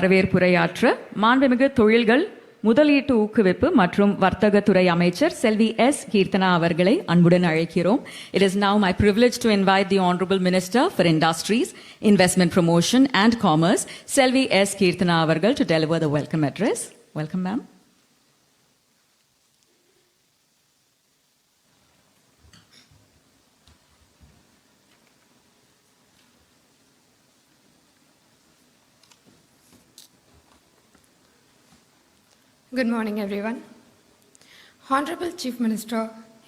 வரவேற்புரையாற்ற மாண்புமிகு தொழில்கள் முதலீட்டு ஊக்குவிப்பு மற்றும் வர்த்தகத்துறை அமைச்சர் செல்வி எஸ் கீர்த்தனா அவர்களை அன்புடன் அழைக்கிறோம். It is now my privilege to invite the Honorable Minister for Industries, Investment Promotion and Commerce, Selvi S. Keerthana அவர்கள் to deliver the welcome address. Welcome, ma'am. Good morning, everyone. Honorable Chief Minister,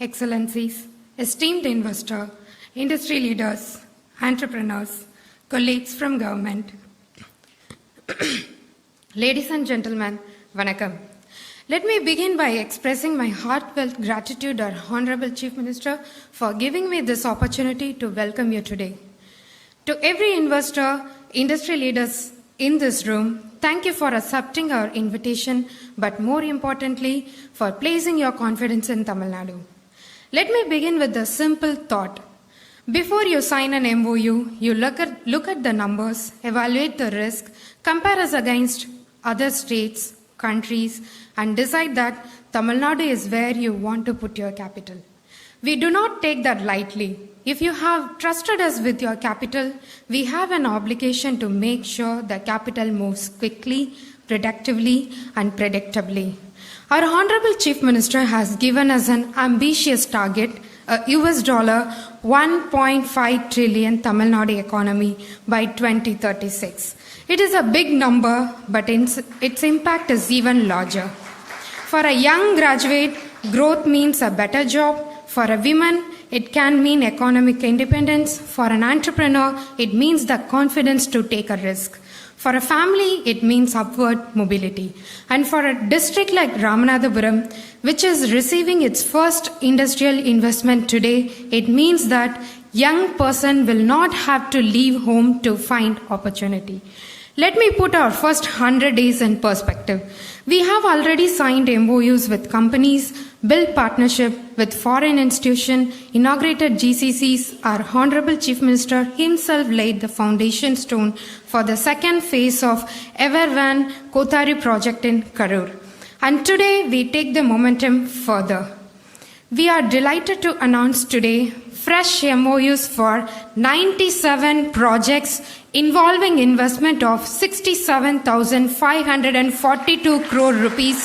Excellencies, esteemed investor, industry leaders, entrepreneurs, colleagues from government, ladies and gentlemen, Vanakkam. Let me begin by expressing my heartfelt gratitude to our Honorable Chief Minister for giving me this opportunity to welcome you today. To every investor, industry leaders in this room, thank you for accepting our invitation, but more importantly, for placing your confidence in Tamil Nadu. Let me begin with a simple thought. Before you sign an MOU, you look at the numbers, evaluate the risk, compare us against other states, countries, and decide that Tamil Nadu is where you want to put your capital. We do not take that lightly. If you have trusted us with your capital, we have an obligation to make sure the capital moves quickly, productively, and predictably. Our Honorable Chief Minister has given us an ambitious target, a $1.5 trillion Tamil Nadu economy by 2036. It is a big number, but its impact is even larger. For a young graduate, growth means a better job. For a woman, it can mean economic independence. For an entrepreneur, it means the confidence to take a risk. For a family, it means upward mobility. And for a district like Ramanathapuram, which is receiving its first industrial investment today, it means that young person will not have to leave home to find opportunity. Let me put our first 100 days in perspective. We have already signed MOUs with companies, built partnership with foreign institutions, inaugurated GCCs. Our Honorable Chief Minister himself laid the foundation stone for the second phase of Evervan Kothari project in Karur. And today we take the momentum further. We are delighted to announce today fresh MOUs for 97 projects involving investment of 67,542 crore rupees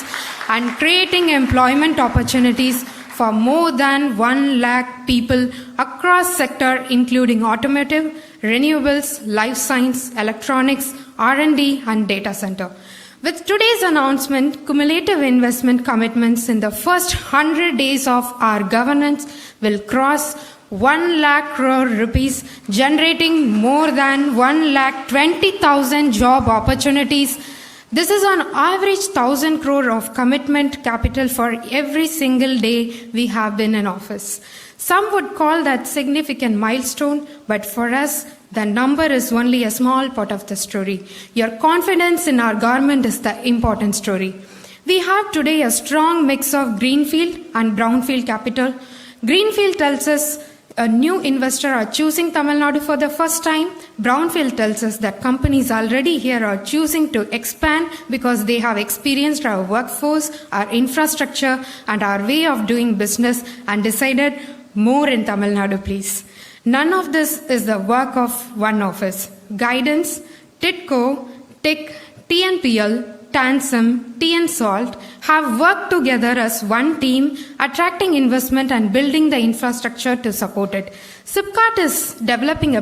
and creating employment opportunities for more than 1 lakh people across sector including automotive, renewables, life science, electronics, R&D and data center. With today's announcement, cumulative investment commitments in the first 100 days of our governance will cross 1 lakh crore rupees, generating more than 1,20,000 job opportunities. This is on average 1,000 crore of commitment capital for every single day we have been in office. Some would call that significant milestone, but for us, the number is only a small part of the story. Your confidence in our government is the important story. We have today a strong mix of greenfield and brownfield capital. Greenfield tells us a new investor are choosing Tamil Nadu for the first time. Brownfield tells us that companies already here are choosing to expand because they have experienced our workforce, our infrastructure, and our way of doing business and decided more in Tamil Nadu, please. None of this is the work of one office. Guidance, TIDCO, TIC, TNPL, TANSEM, TN Salt have worked together as one team, attracting investment and building the infrastructure to support it. SIPCAT is developing a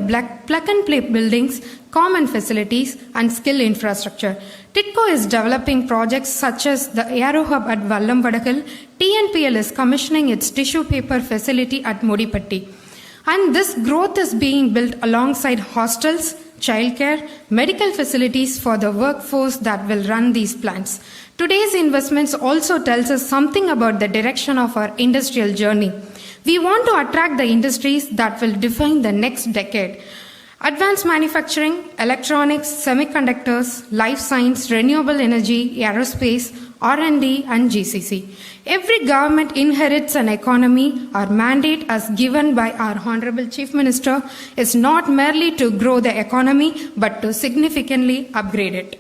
plug-and-play buildings, common facilities, and skill infrastructure. TIDCO is developing projects such as the Aero Hub at Vallamvadakal. TNPL is commissioning its tissue paper facility at Modipatti. And this growth is being built alongside hostels, childcare, medical facilities for the workforce that will run these plants. Today's investments also tells us something about the direction of our industrial journey. We want to attract the industries that will define the next decade. Advanced manufacturing, electronics, semiconductors, life science, renewable energy, aerospace, R&D, and GCC. Every government inherits an economy. Our mandate, as given by our Honorable Chief Minister, is not merely to grow the economy, but to significantly upgrade it.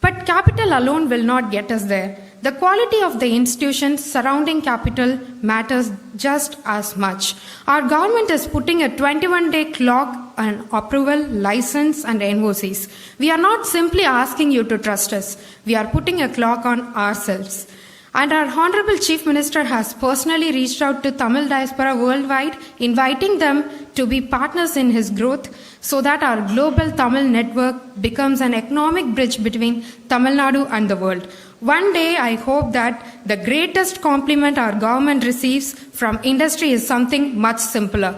But capital alone will not get us there. The quality of the institutions surrounding capital matters just as much. Our government is putting a 21-day clock on approval, license, and NOCs. We are not simply asking you to trust us. We are putting a clock on ourselves. And our Honorable Chief Minister has personally reached out to Tamil diaspora worldwide, inviting them to be partners in his growth so that our global Tamil network becomes an economic bridge between Tamil Nadu and the world. One day, I hope that the greatest compliment our government receives from industry is something much simpler.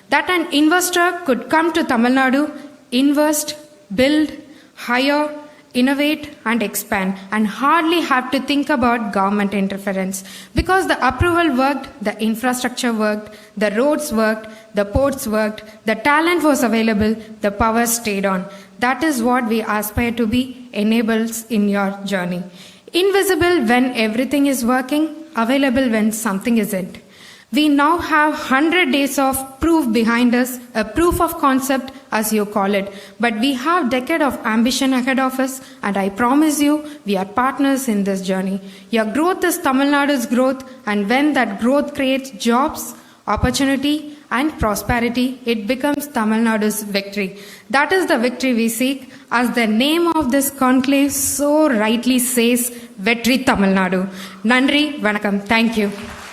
That an investor could come to Tamil Nadu, invest, build, hire, innovate and expand and hardly have to think about government interference. Because the approval worked, the infrastructure worked, the roads worked, the ports worked, the talent was available, the power stayed on. That is what we aspire to be, enables in your journey. Invisible when everything is working, available when something isn't. We now have 100 days of proof behind us, a proof of concept as you call it. But we have decade of ambition ahead of us, and I promise you, we are partners in this journey. Your growth is Tamil Nadu's growth, and when that growth creates jobs, opportunity, and prosperity, it becomes Tamil Nadu's victory. That is the victory we seek. As the name of this conclave so rightly says, Vetri Tamil Nadu. Nandri, Vanakkam. Thank you.